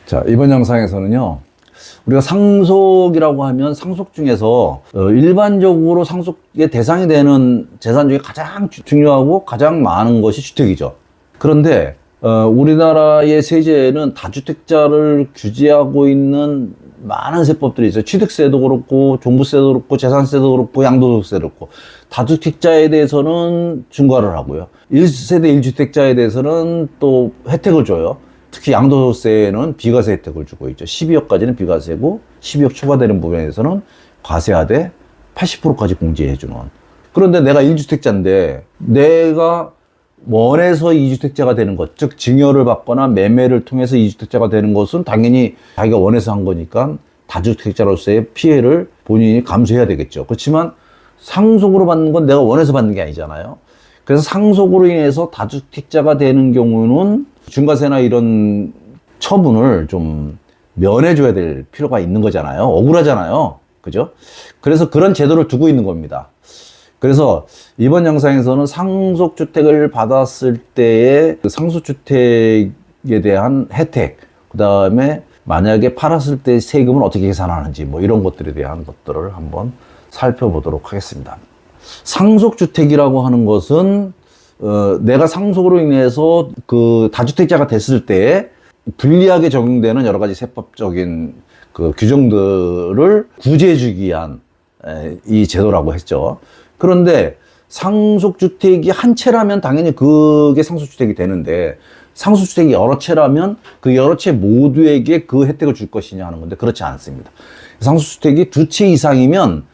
자, 이번 영상에서는요, 우리가 상속이라고 하면 상속 중에서 일반적으로 상속의 대상이 되는 재산 중에 가장 중요하고 가장 많은 것이 주택이죠. 그런데 우리나라의 세제에는 다주택자를 규제하고 있는 많은 세법들이 있어요. 취득세도 그렇고 종부세도 그렇고 재산세도 그렇고 양도소득세도 그렇고, 다주택자에 대해서는 중과를 하고요, 1세대 1주택자에 대해서는 또 혜택을 줘요. 특히 양도소득세에는 비과세 혜택을 주고 있죠. 12억까지는 비과세고 12억 초과되는 부분에서는 과세하되 80%까지 공제해주는. 그런데 내가 1주택자인데 내가 원해서 2주택자가 되는 것, 즉 증여를 받거나 매매를 통해서 2주택자가 되는 것은 당연히 자기가 원해서 한 거니까 다주택자로서의 피해를 본인이 감수해야 되겠죠. 그렇지만 상속으로 받는 건 내가 원해서 받는 게 아니잖아요. 그래서 상속으로 인해서 다주택자가 되는 경우는 중과세나 이런 처분을 좀 면해줘야 될 필요가 있는 거잖아요. 억울하잖아요. 그죠? 그래서 그런 제도를 두고 있는 겁니다. 그래서 이번 영상에서는 상속주택을 받았을 때의 상속주택에 대한 혜택, 그 다음에 만약에 팔았을 때 세금은 어떻게 계산하는지 뭐 이런 것들에 대한 것들을 한번 살펴보도록 하겠습니다. 상속주택이라고 하는 것은 내가 상속으로 인해서 그 다주택자가 됐을 때 불리하게 적용되는 여러 가지 세법적인 그 규정들을 구제해주기 위한 이 제도라고 했죠. 그런데 상속주택이 한 채라면 당연히 그게 상속주택이 되는데, 상속주택이 여러 채라면 그 여러 채 모두에게 그 혜택을 줄 것이냐 하는 건데, 그렇지 않습니다. 상속주택이 두 채 이상이면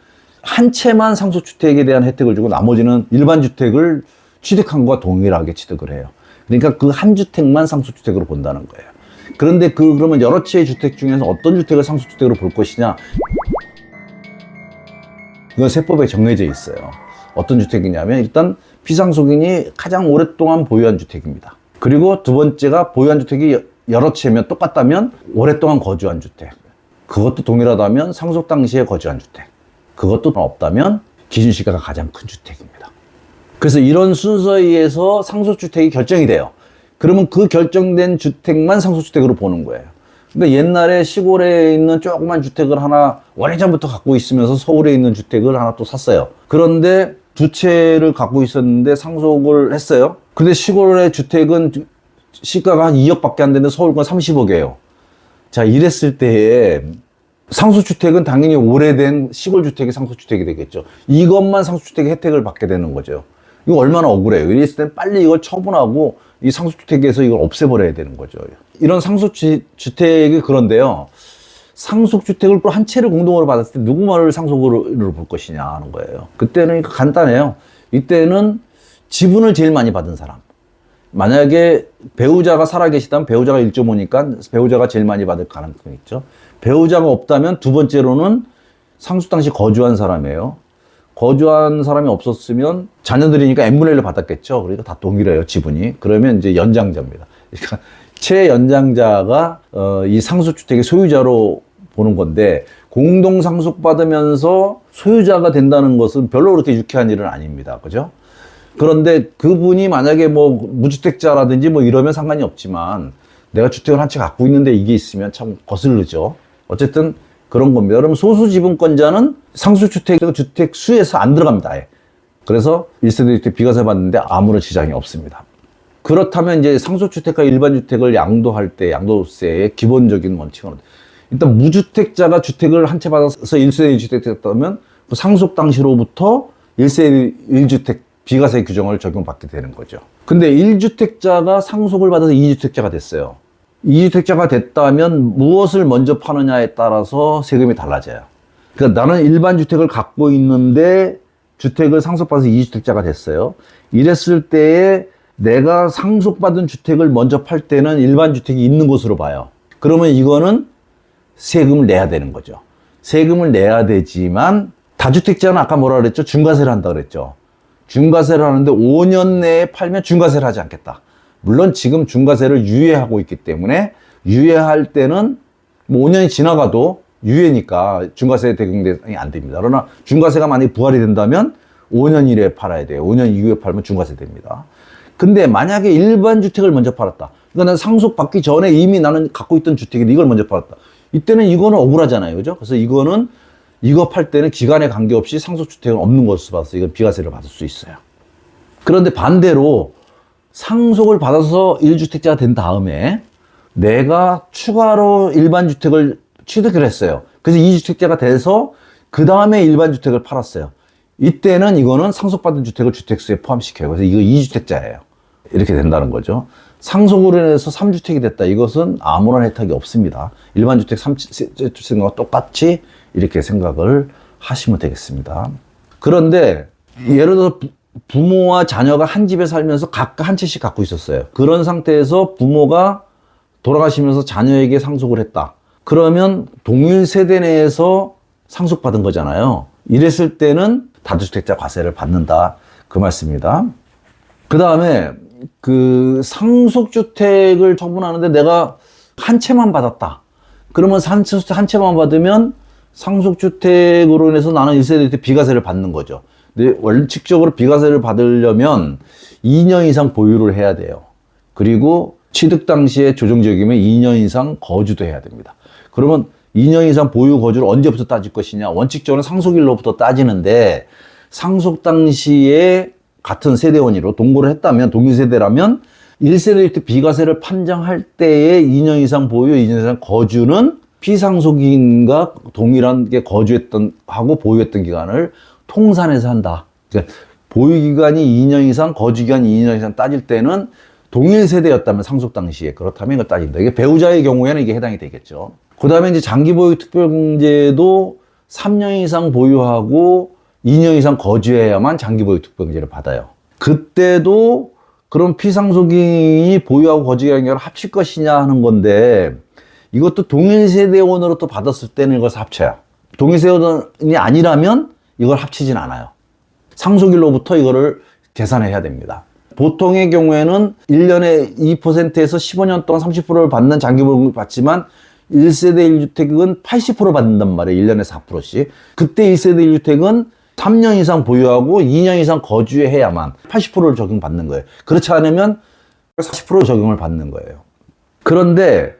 한 채만 상속주택에 대한 혜택을 주고 나머지는 일반 주택을 취득한 것과 동일하게 취득을 해요. 그러니까 그 한 주택만 상속주택으로 본다는 거예요. 그런데 그러면 여러 채의 주택 중에서 어떤 주택을 상속주택으로 볼 것이냐? 이건 세법에 정해져 있어요. 어떤 주택이냐면 일단 피상속인이 가장 오랫동안 보유한 주택입니다. 그리고 두 번째가 보유한 주택이 여러 채면 똑같다면 오랫동안 거주한 주택. 그것도 동일하다면 상속 당시에 거주한 주택. 그것도 없다면 기준시가가 가장 큰 주택입니다. 그래서 이런 순서에 의해서 상속주택이 결정이 돼요. 그러면 그 결정된 주택만 상속주택으로 보는 거예요. 그러니까 옛날에 시골에 있는 조그만 주택을 하나 오래전부터 갖고 있으면서 서울에 있는 주택을 하나 또 샀어요. 그런데 두 채를 갖고 있었는데 상속을 했어요. 근데 시골의 주택은 시가가 한 2억밖에 안 되는데 서울 건 30억이에요. 자, 이랬을 때에 상속주택은 당연히 오래된 시골주택이 상속주택이 되겠죠. 이것만 상속주택의 혜택을 받게 되는 거죠. 이거 얼마나 억울해요. 이랬을 땐 빨리 이걸 처분하고 이 상속주택에서 이걸 없애버려야 되는 거죠. 이런 상속주택이 그런데요, 상속주택을 한 채를 공동으로 받았을 때 누구만을 상속으로 볼 것이냐 하는 거예요. 그때는 간단해요. 이때는 지분을 제일 많이 받은 사람. 만약에 배우자가 살아계시다면 배우자가 1.5니까 배우자가 제일 많이 받을 가능성이 있죠. 배우자가 없다면 두 번째로는 상속 당시 거주한 사람이에요. 거주한 사람이 없었으면 자녀들이니까 n분의 1로 받았겠죠. 그러니까 다 동일해요, 지분이. 그러면 이제 연장자입니다. 그러니까 최연장자가 이 상속주택의 소유자로 보는 건데, 공동 상속받으면서 소유자가 된다는 것은 별로 그렇게 유쾌한 일은 아닙니다. 그죠? 그런데 그분이 만약에 뭐 무주택자라든지 뭐 이러면 상관이 없지만, 내가 주택을 한 채 갖고 있는데 이게 있으면 참 거슬르죠. 어쨌든 그런 겁니다. 그러면 소수지분권자는 상속주택 주택 수에서 안 들어갑니다. 아예. 그래서 1세대 주택 비과세 받는데 아무런 지장이 없습니다. 그렇다면 이제 상속주택과 일반주택을 양도할 때 양도세의 기본적인 원칙은, 일단 무주택자가 주택을 한 채 받아서 1세대 1주택 됐다면 그 상속 당시로부터 1세대 1주택 비과세 규정을 적용받게 되는 거죠. 근데 1주택자가 상속을 받아서 2주택자가 됐어요. 2주택자가 됐다면 무엇을 먼저 파느냐에 따라서 세금이 달라져요. 그러니까 나는 일반 주택을 갖고 있는데 주택을 상속받아서 2주택자가 됐어요. 이랬을 때에 내가 상속받은 주택을 먼저 팔 때는 일반 주택이 있는 곳으로 봐요. 그러면 이거는 세금을 내야 되는 거죠. 세금을 내야 되지만 다주택자는 아까 뭐라 그랬죠? 중과세를 한다 그랬죠. 중과세를 하는데 5년 내에 팔면 중과세를 하지 않겠다. 물론 지금 중과세를 유예하고 있기 때문에 유예할 때는 뭐 5년이 지나가도 유예니까 중과세 대응이 안 됩니다. 그러나 중과세가 만약에 부활이 된다면 5년 이내에 팔아야 돼요. 5년 이후에 팔면 중과세 됩니다. 근데 만약에 일반 주택을 먼저 팔았다. 그러니까 난 상속 받기 전에 이미 나는 갖고 있던 주택인데 이걸 먼저 팔았다. 이때는 이거는 억울하잖아요. 그죠? 그래서 이거 팔 때는 기간에 관계없이 상속주택은 없는 것으로 봐서 이건 비과세를 받을 수 있어요. 그런데 반대로 상속을 받아서 1주택자가 된 다음에 내가 추가로 일반 주택을 취득을 했어요. 그래서 2주택자가 돼서 그 다음에 일반 주택을 팔았어요. 이때는 이거는 상속받은 주택을 주택수에 포함시켜요. 그래서 이거 2주택자예요. 이렇게 된다는 거죠. 상속으로 인해서 3주택이 됐다. 이것은 아무런 혜택이 없습니다. 일반 주택 3주택과 똑같이 이렇게 생각을 하시면 되겠습니다. 그런데 예를 들어 부모와 자녀가 한 집에 살면서 각각 한 채씩 갖고 있었어요. 그런 상태에서 부모가 돌아가시면서 자녀에게 상속을 했다. 그러면 동일 세대 내에서 상속받은 거잖아요. 이랬을 때는 다주택자 과세를 받는다. 그 말씀입니다. 그 다음에 그 상속주택을 처분하는데 내가 한 채만 받았다. 그러면 한 채만 받으면 상속주택으로 인해서 나는 1세대 때 비과세를 받는 거죠. 근데 원칙적으로 비과세를 받으려면 2년 이상 보유를 해야 돼요. 그리고 취득 당시에 조정지역이면 2년 이상 거주도 해야 됩니다. 그러면 2년 이상 보유 거주를 언제부터 따질 것이냐? 원칙적으로는 상속일로부터 따지는데 상속 당시에 같은 세대원으로 동거를 했다면 동일 세대라면 1세대 때 비과세를 판정할 때에 2년 이상 보유, 2년 이상 거주는 피상속인과 동일하게 거주했던 하고 보유했던 기간을 통산해서 한다. 그러니까 보유 기간이 2년 이상, 거주 기간이 2년 이상 따질 때는 동일 세대였다면 상속 당시에 그렇다면 이걸 따진다. 이게 배우자의 경우에는 이게 해당이 되겠죠. 그 다음에 이제 장기 보유 특별공제도 3년 이상 보유하고 2년 이상 거주해야만 장기 보유 특별공제를 받아요. 그때도 그럼 피상속인이 보유하고 거주하는 걸 합칠 것이냐 하는 건데 이것도 동일 세대원으로 또 받았을 때는 이걸 합쳐요. 동일 세대원이 아니라면 이걸 합치진 않아요. 상속일로부터 이거를 계산해야 됩니다. 보통의 경우에는 1년에 2%에서 15년 동안 30%를 받는 장기보험을 받지만 1세대 1주택은 80% 받는단 말이에요. 1년에 4%씩. 그때 1세대 1주택은 3년 이상 보유하고 2년 이상 거주해야만 80%를 적용받는 거예요. 그렇지 않으면 40% 적용을 받는 거예요. 그런데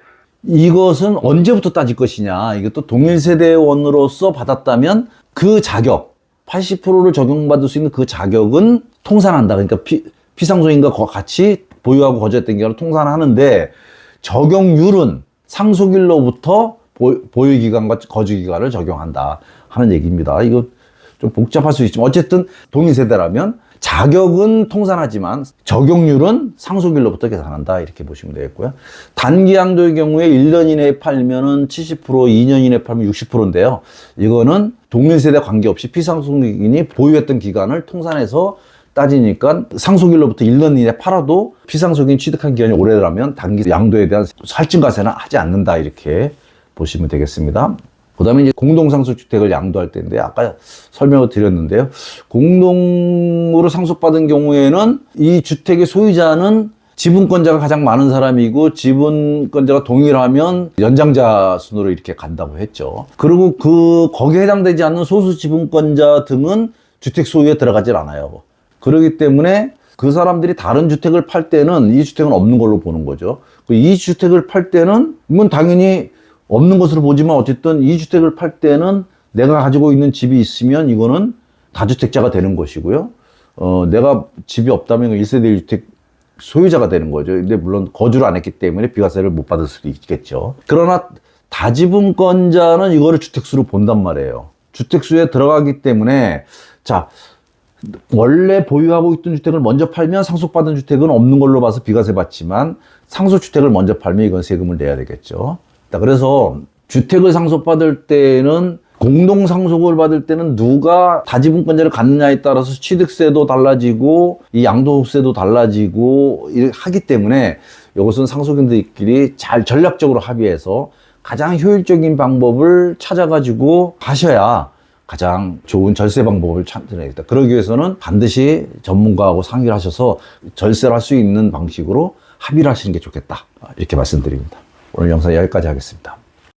이것은 언제부터 따질 것이냐. 이것도 동일 세대원으로서 받았다면 그 자격, 80%를 적용받을 수 있는 그 자격은 통산한다. 그러니까 피상속인과 같이 보유하고 거주했던 기간을 통산하는데 적용률은 상속일로부터 보유기간과 거주기간을 적용한다 하는 얘기입니다. 이거 좀 복잡할 수 있지만 어쨌든 동일 세대라면 자격은 통산하지만 적용률은 상속일로부터 계산한다 이렇게 보시면 되겠고요. 단기 양도의 경우에 1년 이내에 팔면은 70%, 2년 이내에 팔면 60%인데요. 이거는 동일 세대 관계없이 피상속인이 보유했던 기간을 통산해서 따지니까 상속일로부터 1년 이내에 팔아도 피상속인 취득한 기간이 오래라면 단기 양도에 대한 할증과세는 하지 않는다 이렇게 보시면 되겠습니다. 그 다음에 이제 공동상속주택을 양도할 때인데 아까 설명을 드렸는데요. 공동으로 상속받은 경우에는 이 주택의 소유자는 지분권자가 가장 많은 사람이고 지분권자가 동일하면 연장자 순으로 이렇게 간다고 했죠. 그리고 거기에 해당되지 않는 소수 지분권자 등은 주택 소유에 들어가질 않아요. 그렇기 때문에 그 사람들이 다른 주택을 팔 때는 이 주택은 없는 걸로 보는 거죠. 이 주택을 팔 때는 이건 당연히 없는 것으로 보지만 어쨌든 이 주택을 팔 때는 내가 가지고 있는 집이 있으면 이거는 다주택자가 되는 것이고요. 내가 집이 없다면 1세대 1주택 소유자가 되는 거죠. 근데 물론 거주를 안 했기 때문에 비과세를 못 받을 수도 있겠죠. 그러나 다지분권자는 이거를 주택수로 본단 말이에요. 주택수에 들어가기 때문에 자 원래 보유하고 있던 주택을 먼저 팔면 상속받은 주택은 없는 걸로 봐서 비과세 받지만 상속주택을 먼저 팔면 이건 세금을 내야 되겠죠. 그래서 주택을 상속받을 때는 공동상속을 받을 때는 누가 다지분권자를 갖느냐에 따라서 취득세도 달라지고 이 양도세도 달라지고 하기 때문에 이것은 상속인들끼리 잘 전략적으로 합의해서 가장 효율적인 방법을 찾아가지고 하셔야 가장 좋은 절세 방법을 찾아내겠다. 그러기 위해서는 반드시 전문가하고 상의를 하셔서 절세를 할 수 있는 방식으로 합의를 하시는 게 좋겠다. 이렇게 말씀드립니다. 오늘 영상 여기까지 하겠습니다.